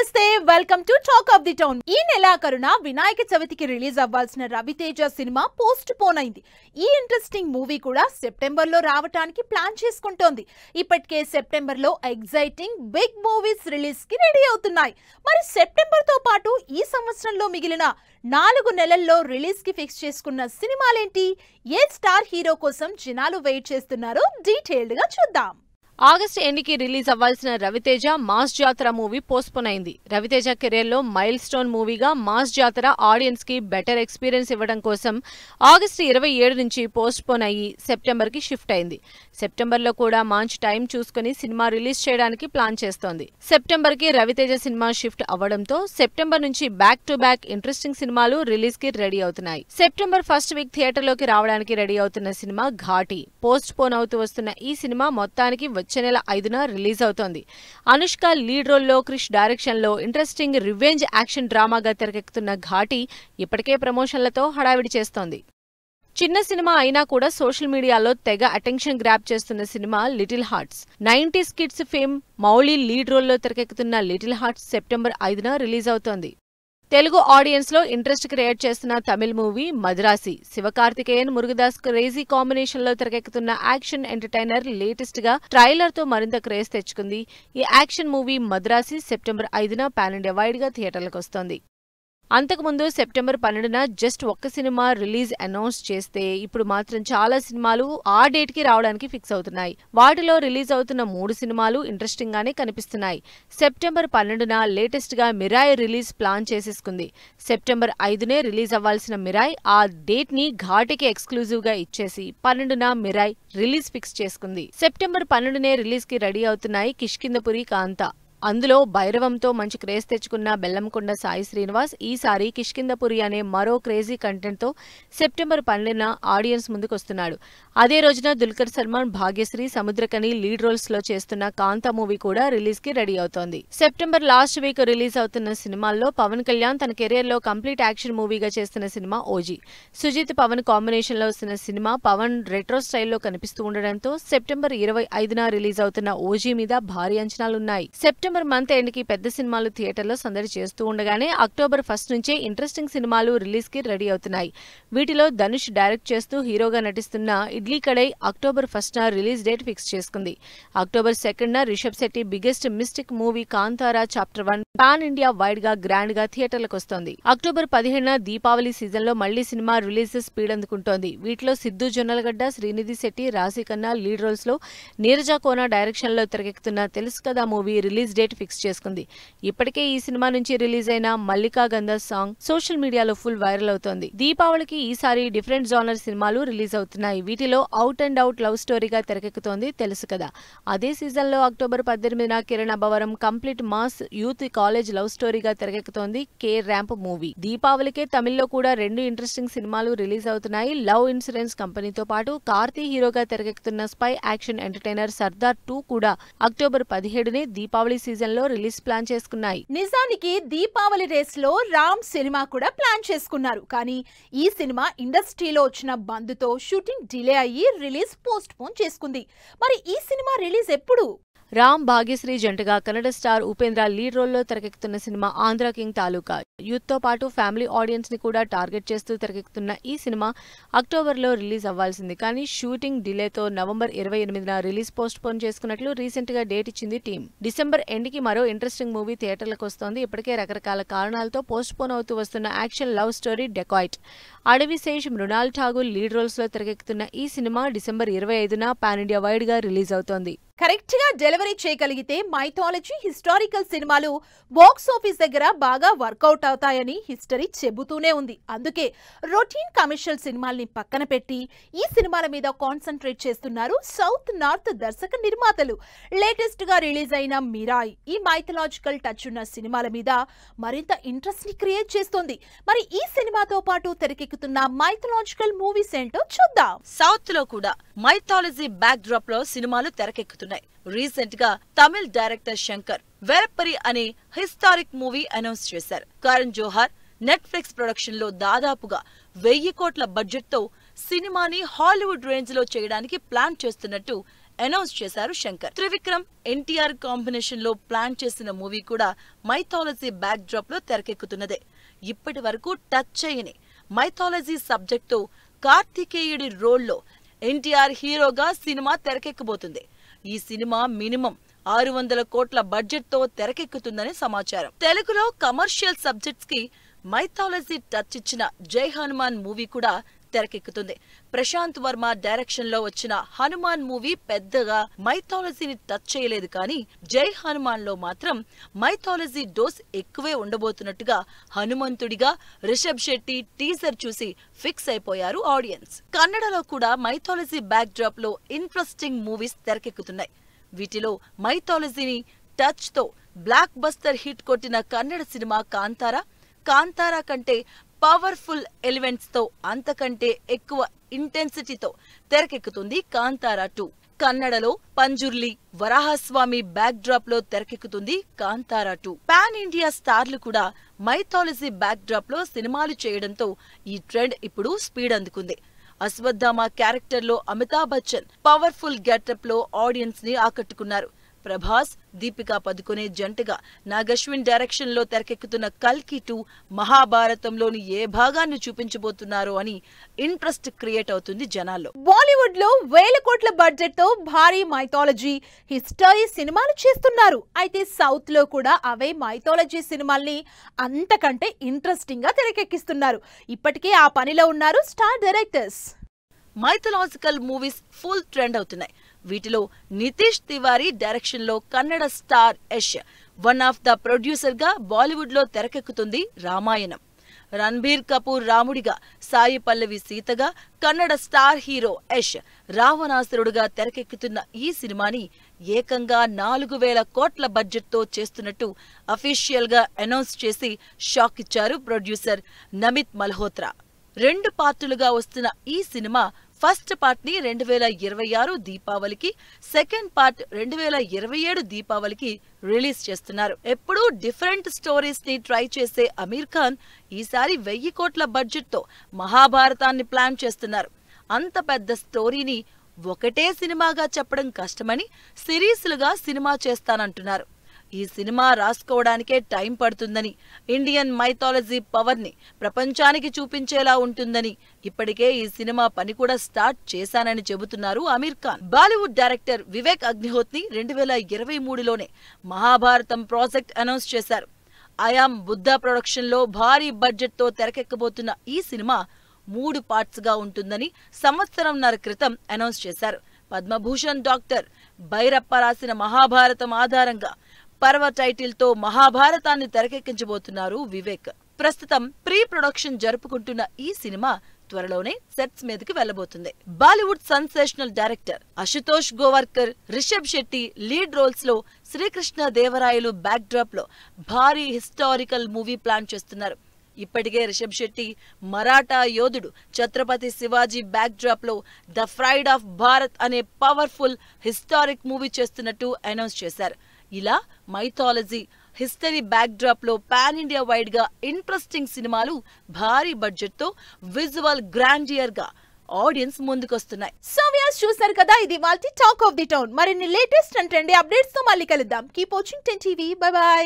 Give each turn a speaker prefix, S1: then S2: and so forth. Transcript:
S1: నమస్తే welcome to talk of the town. ఈ నెలాఖరున వినాయక చవితికి రిలీజ్ అవ్వాల్సిన రవితేజ సినిమా పోస్ట్ పోన్ అయింది. ఈ ఇంట్రెస్టింగ్ మూవీ కూడా సెప్టెంబర్ లో రావడానికి ప్లాన్ చేసుకుంటోంది. ఇప్పటికే సెప్టెంబర్ లో ఎగ్జైటింగ్ బిగ్ మూవీస్ రిలీజ్ కి రెడీ అవుతున్నాయి. మరి సెప్టెంబర్ తో పాటు ఈ సంవత్సరంలో మిగిలిన 4 నెలల్లో రిలీజ్ కి ఫిక్స్ చేసుకున్న సినిమాలేంటి? ఏ స్టార్ హీరో కోసం జనాలు వెయిట్ చేస్తున్నారో డీటెయిల్డ్ గా చూద్దాం.
S2: ఆగస్టు ఎండ్కి రిలీజ్ అవ్వాల్సిన రవితేజ మాస్ జాతర మూవీ పోస్ట్పోన్ అయింది. రవితేజ కెరీర్ లో మైల్ స్టోన్ మూవీగా మాస్ జాతర ఆడియన్స్ కి బెటర్ ఎక్స్పీరియన్స్ ఇవ్వడం కోసం ఆగస్టు 27 నుంచి పోస్ట్పోన్ అయ్యి సెప్టెంబర్ కి షిఫ్ట్ అయింది. సెప్టెంబర్ లో కూడా మంచి టైం చూసుకుని సినిమా రిలీజ్ చేయడానికి ప్లాన్ చేస్తోంది. సెప్టెంబర్ కి రవితేజ సినిమా షిఫ్ట్ అవ్వడంతో సెప్టెంబర్ నుంచి బ్యాక్ టు బ్యాక్ ఇంట్రెస్టింగ్ సినిమాలు రిలీజ్ కి రెడీ అవుతున్నాయి. సెప్టెంబర్ ఫస్ట్ వీక్ థియేటర్ లోకి రావడానికి రెడీ అవుతున్న సినిమా ఘాటి. పోస్ట్ పోన్ అవుతూ వస్తున్న ఈ సినిమా మొత్తానికి వచ్చే నెల 5న రిలీజ్ అవుతోంది. అనుష్క లీడ్ రోల్లో క్రిష్ డైరెక్షన్ లో ఇంట్రెస్టింగ్ రివెంజ్ యాక్షన్ డ్రామాగా తెరకెక్కుతున్న ఘాటి ఇప్పటికే ప్రమోషన్లతో హడావిడి చేస్తోంది. చిన్న సినిమా అయినా కూడా సోషల్ మీడియాలో తెగ అటెన్షన్ గ్రాప్ చేస్తున్న cinema little hearts. 90s kids fame Mouli lead రోల్లో తెరకెక్కుతున్న లిటిల్ హార్ట్స్ సెప్టెంబర్ 5న రిలీజ్ అవుతోంది. తెలుగు ఆడియన్స్ లో ఇంట్రెస్ట్ క్రియేట్ చేస్తున్న తమిళ movie Madharaasi. Sivakarthikeyan Murugadoss crazy combination లో తెరకెక్కుతున్న యాక్షన్ ఎంటర్టైనర్ లేటెస్ట్ గా ట్రైలర్ తో మరింత క్రేజ్ తెచ్చుకుంది. ఈ యాక్షన్ మూవీ మద్రాసి సెప్టెంబర్ 5న పాన్ ఇండియా వైడ్ గా థియేటర్లకు వస్తోంది. అంతకుముందు సెప్టెంబర్ 12న జస్ట్ ఒక్క సినిమా రిలీజ్ అనౌన్స్ చేస్తే ఇప్పుడు మాత్రం చాలా సినిమాలు ఆ డేట్ కి రావడానికి ఫిక్స్ అవుతున్నాయి. వాటిలో రిలీజ్ అవుతున్న 3 సినిమాలు ఇంట్రెస్టింగ్ గానే కనిపిస్తున్నాయి. సెప్టెంబర్ 12న లేటెస్ట్ గా మిరాయ్ రిలీజ్ ప్లాన్ చేసేసుకుంది. సెప్టెంబర్ 5నే రిలీజ్ అవ్వాల్సిన మిరాయ్ ఆ డేట్ ని ఘాటికి ఎక్స్క్లూజివ్ గా ఇచ్చేసి 12న మిరాయ్ రిలీజ్ ఫిక్స్ చేసుకుంది. సెప్టెంబర్ 12నే రిలీజ్ కి రెడీ అవుతున్నాయి కిష్కింధపురి కాంతా. అందులో భైరవంతో మంచి క్రేజ్ తెచ్చుకున్న బెల్లంకొండ సాయి శ్రీనివాస్ ఈసారి కిష్కింధపురి అనే మరో క్రేజీ కంటెంట్ తో సెప్టెంబర్ 12న ఆడియన్స్ ముందుకొస్తున్నాడు. అదే రోజున దుల్కర్ సల్మాన్, భాగ్యశ్రీ, సముద్రకని లీడ్ రోల్స్ లో చేస్తున్న కాంతా మూవీ కూడా రిలీజ్ కి రెడీ అవుతోంది. సెప్టెంబర్ లాస్ట్ వీక్ రిలీజ్ అవుతున్న సినిమాల్లో పవన్ కళ్యాణ్ తన కెరీర్ లో కంప్లీట్ యాక్షన్ మూవీగా చేస్తున్న cinema OG. Sujeeth Pawan combination లో వస్తున్న సినిమా పవన్ రెట్రో స్టైల్లో కనిపిస్తూ ఉండడంతో సెప్టెంబర్ 25న రిలీజ్ అవుతున్న ఓజీ మీద భారీ అంచనాలున్నాయి. సెప్టెంబర్ మంత్ ఎండ్ కి పెద్ద సినిమాలు థియేటర్లో సందడి చేస్తూ ఉండగానే అక్టోబర్ 1 నుంచే ఇంట్రెస్టింగ్ సినిమాలు రిలీజ్ కి రెడీ అవుతున్నాయి. వీటిలో ధనుష్ డైరెక్ట్ చేస్తూ హీరోగా నటిస్తున్న ఇడ్లీ కడై అక్టోబర్ 1న రిలీజ్ డేట్ ఫిక్స్ చేసుకుంది. అక్టోబర్ 2న Rishab Shetty biggest mystic movie Kantara chapter 1 pan India wide గా గ్రాండ్ గా థియేటర్లకు వస్తోంది. అక్టోబర్ 15న దీపావళి సీజన్ లో మళ్లీ సినిమా రిలీజ్ స్పీడ్ అందుకుంటోంది. వీటిలో సిద్ధు జొన్నలగడ్డ, శ్రీనిధి శెట్టి, రాశి ఖన్నా లీడ్ రోల్స్ లో నీరజ కోనా డైరెక్షన్ లో తెరకెక్కుతున్న తెలుసు కదా మూవీ రిలీజ్ డేట్ ఫిక్స్ చేసుకుంది. ఇప్పటికే ఈ సినిమా నుంచి రిలీజ్ అయిన మల్లికా గంధ సాంగ్ సోషల్ మీడియాలో ఫుల్ వైరల్ అవుతోంది. దీపావళికి ఈసారి డిఫరెంట్ జానర్ సినిమాలు రిలీజ్ అవుతున్నాయి. వీటిలో అవుట్ అండ్ అవుట్ లవ్ స్టోరీగా తెరకెక్కుతోంది తెలుసు కదా. అదే సీజన్ లో అక్టోబర్ 18న Kiran Abbavaram complete mass youth college love స్టోరీగా తెరకెక్కుతోంది కే ర్యాంప్ మూవీ. దీపావళికే తమిళ్లో కూడా 2 ఇంట్రెస్టింగ్ సినిమాలు రిలీజ్ అవుతున్నాయి. లవ్ ఇన్సూరెన్స్ కంపెనీతో పాటు కార్తీ హీరోగా తెరకెక్కుతున్న స్పై యాక్షన్ ఎంటర్టైనర్ సర్దార్ 2 కూడా అక్టోబర్ 17నే దీపావళి సీజన్ లో రిలీజ్ ప్లాన్ చేసుకున్నాయి.
S1: నిజానికి దీపావళి రేస్ లో రామ్ సినిమా కూడా ప్లాన్ చేసుకున్నారు. కానీ ఈ సినిమా ఇండస్ట్రీలో వచ్చిన బంద్తో షూటింగ్ డిలే అయ్యి రిలీజ్ పోస్ట్ పోన్ చేసుకుంది. మరి ఈ సినిమా రిలీజ్ ఎప్పుడు?
S2: రామ్, భాగ్యశ్రీ జంటగా కన్నడ స్టార్ ఉపేంద్ర లీడ్ రోల్లో తెరకెక్కుతున్న సినిమా ఆంధ్ర కింగ్ తాలూకా. యూత్ తో పాటు ఫ్యామిలీ ఆడియన్స్ ని కూడా టార్గెట్ చేస్తూ తెరకెక్కుతున్న ఈ సినిమా అక్టోబర్లో రిలీజ్ అవ్వాల్సింది. కానీ షూటింగ్ డిలేతో నవంబర్ 28న రిలీజ్ పోస్ట్ పోన్ చేసుకున్నట్లు రీసెంట్ గా డేట్ ఇచ్చింది టీం. డిసెంబర్ ఎండ్ కి మరో ఇంట్రెస్టింగ్ మూవీ థియేటర్లకు వస్తోంది. ఇప్పటికే రకరకాల కారణాలతో పోస్ట్ పోన్ అవుతూ వస్తున్న action love story Dacoit. Adivi Sesh, Mrunal Thakur lead roles లో తెరకెక్కుతున్న ఈ సినిమా డిసెంబర్ 25న పాన్ ఇండియా వైడ్ గా రిలీజ్ అవుతోంది.
S1: కరెక్ట్ గా డెలివరీ చేయగలిగితే మైథాలజీ, హిస్టారికల్ సినిమాలు బాక్స్ ఆఫీస్ దగ్గర బాగా వర్కౌట్ అవుతాయని హిస్టరీ చెబుతూనే ఉంది. అందుకే రొటీన్ కమర్షియల్ సినిమాల్ని పక్కన పెట్టి ఈ సినిమాల మీద కాన్సన్ట్రేట్ చేస్తున్నారు సౌత్ నార్త్ దర్శక నిర్మాతలు. లేటెస్ట్ గా రిలీజ్ అయిన మిరాయ్ ఈ మైథలాజికల్ టచ్ ఉన్న సినిమాల మీద మరింత ఇంట్రెస్ట్ ని క్రియేట్ చేస్తోంది. మరి ఈ సినిమాతో పాటు తెరకెక్కుతున్న మైథలాజికల్ మూవీస్ ఏంటో చూద్దాం.
S3: సౌత్ లో కూడా మైథాలజీ బ్యాక్ డ్రాప్ లో సినిమాలు తెరకెక్కుతున్నాయి. రీసెంట్ గా తమిళ్ డైరెక్టర్ శంకర్ వెరప్పరి అనే హిస్టారిక్ మూవీ అనౌన్స్ చేశారు. కరణ్ జోహార్ నెట్ఫ్లిక్స్ ప్రొడక్షన్ లో దాదాపుగా 1000 కోట్ల బడ్జెట్ తో సినిమాని హాలీవుడ్ రేంజ్ లో చేయడానికి ప్లాన్ చేస్తున్నట్టు అనౌన్స్ చేశారు శంకర్. త్రివిక్రమ్, ఎన్టీఆర్ కాంబినేషన్ లో ప్లాన్ చేసిన మూవీ కూడా మైథాలజీ బ్యాక్ డ్రాప్ లో తెరకెక్కుతున్నదే. ఇప్పటి వరకు టచ్ చేయని మైథాలజీ సబ్జెక్ట్ తో కార్తికేయుడి రోల్లో ఎన్టీఆర్ హీరోగా సినిమా తెరకెక్కబోతుంది. ఈ సినిమా మినిమం 600 కోట్ల బడ్జెట్ తో తెరకెక్కుతుందని సమాచారం. తెలుగులో కమర్షియల్ సబ్జెక్ట్స్ కి మైథాలజీ టచ్ ఇచ్చిన జై హనుమాన్ మూవీ కూడా తెరకెక్కుతుంది. ప్రశాంత్ వర్మ డైరెక్షన్ లో వచ్చిన హనుమాన్ మూవీ పెద్దగా మైథాలజీని టచ్ చేయలేదు, కానీ జై హనుమాన్ లో మాత్రం మైథాలజీ డోస్ ఎక్కువే ఉండబోతున్నట్టుగా హనుమంతుడిగా రిషబ్ శెట్టి టీజర్ చూసి ఫిక్స్ అయిపోయారు ఆడియన్స్. కన్నడలో కూడా మైథాలజీ బ్యాక్ డ్రాప్ లో ఇంట్రెస్టింగ్ మూవీస్ తెరకెక్కుతున్నాయి. వీటిలో మైథాలజీని టచ్ తో బ్లాక్ బస్టర్ హిట్ కొట్టిన కన్నడ సినిమా కాంతారా కంటే పవర్ఫుల్ ఎలిమెంట్స్ తో, అంతకంటే ఎక్కువ ఇంటెన్సిటీతో తెరకెక్కుతుంది కాంతారా 2. కన్నడలో పంజుర్లి, వరాహస్వామి బ్యాక్ డ్రాప్ లో తెరకెక్కుతుంది కాంతారా 2. పాన్ ఇండియా స్టార్లు కూడా మైథాలజీ బ్యాక్ డ్రాప్ లో సినిమాలు చేయడంతో ఈ ట్రెండ్ ఇప్పుడు స్పీడ్ అందుకుంది. అశ్వత్థామ క్యారెక్టర్ లో అమితాబ్ బచ్చన్ పవర్ఫుల్ గెటప్ లో ఆడియన్స్ ని ఆకట్టుకున్నారు. ప్రభాస్, దీపికా పదుకొనే జంటగా నాగశ్విన్ డైరెక్షన్ లో తెరకెక్కుతున్న కల్కి 2 మహాభారతంలోని ఏ భాగాన్ని చూపించబోతున్నారో అని ఇంట్రెస్ట్ క్రియేట్ అవుతుంది జనాల్లో.
S1: బాలీవుడ్ లో 1000 కోట్ల బడ్జెట్ తో భారీ మైథాలజీ, హిస్టరీ సినిమాలు చేస్తున్నారు. అయితే సౌత్ లో కూడా అవే మైథాలజీ సినిమాల్ని అంతకంటే ఇంట్రెస్టింగ్ గా తెరకెక్కిస్తున్నారు. ఇప్పటికే ఆ పనిలో ఉన్నారు star directors.
S3: Mythological movies full trend అవుతున్నాయి. వీటిలో నితీష్ తివారీ డైరెక్షన్ లో Kannada star Yash one of the producer గా బాలీవుడ్ లో తెరకెక్కుతుంది రామాయణం. రణబీర్ కపూర్ రాముడిగా, సాయి పల్లవి సీతగా, కన్నడ స్టార్ హీరో యష్ రావణాసురుడుగా తెరకెక్కుతున్న ఈ సినిమాని ఏకంగా 4000 కోట్ల బడ్జెట్ తో చేస్తున్నట్టు అఫీషియల్ గా అనౌన్స్ చేసి షాక్ ఇచ్చారు ప్రొడ్యూసర్ నమిత్ మల్హోత్రా. 2 పార్టులుగా వస్తున్న ఈ సినిమా ఫస్ట్ పార్ట్ ని 2026 దీపావళికి, సెకండ్ పార్ట్ 2027 దీపావళికి రిలీజ్ చేస్తున్నారు. ఎప్పుడూ డిఫరెంట్ స్టోరీస్ ని ట్రై చేసే అమీర్ ఖాన్ ఈసారి 1000 కోట్ల బడ్జెట్ తో మహాభారతాన్ని ప్లాన్ చేస్తున్నారు. అంత పెద్ద స్టోరీని ఒకటే సినిమాగా చెప్పడం కష్టమని సిరీస్లుగా సినిమా చేస్తానంటున్నారు. ఈ సినిమా రాసుకోవడానికే టైం పడుతుందని, ఇండియన్ మైథాలజీ పవర్ ని ప్రపంచానికి చూపించేలా ఉంటుందని, ఇప్పటికే ఈ సినిమా పని కూడా స్టార్ట్ చేశానని చెబుతున్నారు అమీర్ ఖాన్. బాలీవుడ్ డైరెక్టర్ వివేక్ అగ్నిహోత్రి 2023లోనే మహాభారతం ప్రాజెక్ట్ అనౌన్స్ చేశారు. ఐయామ్ బుద్ధ ప్రొడక్షన్ లో భారీ బడ్జెట్ తో తెరకెక్కబోతున్న ఈ సినిమా 3 పార్ట్స్ గా ఉంటుందని సంవత్సరంన్నర క్రితం అనౌన్స్ చేశారు. పద్మభూషణ్ డాక్టర్ భైరప్ప రాసిన మహాభారతం ఆధారంగా పర్వ టైటిల్ తో మహాభారతాన్ని తెరకెక్కించబోతున్నారు వివేక్. ప్రస్తుతం ప్రీ ప్రొడక్షన్ జరుపుకుంటున్న ఈ సినిమా త్వరలోనే సెట్స్ మీదకి వెళ్లబోతుంది. Bollywood sensational director Ashutosh Gowariker, Rishab Shetty lead roles లో శ్రీకృష్ణ దేవరాయలు బ్యాక్ డ్రాప్ లో భారీ హిస్టారికల్ మూవీ ప్లాన్ చేస్తున్నారు. ఇప్పటికే రిషబ్ శెట్టి మరాఠా యోధుడు ఛత్రపతి శివాజీ బ్యాక్ డ్రాప్ లో ద ప్రైడ్ ఆఫ్ భారత్ అనే పవర్ఫుల్ హిస్టారిక్ మూవీ చేస్తున్నట్టు అనౌన్స్ చేశారు. ఇలా మైథాలజీ, హిస్టరీ బ్యాక్ డ్రాప్ లో పాన్ ఇండియా వైడ్ గా ఇంట్రెస్టింగ్ సినిమాలు భారీ బడ్జెట్ తో విజువల్ గ్రాండియర్ గా ఆడియన్స్ ముందుకొస్తున్నాయి.
S1: సో వ్యూయర్స్ చూశారు కదా, ఇది వాల్టి టాక్ ఆఫ్ ది టౌన్. మరిన్ని లేటెస్ట్ అండ్ ట్రెండీ అప్డేట్స్ తో మళ్ళీ కలుద్దాం. Keep watching 10 TV. By by.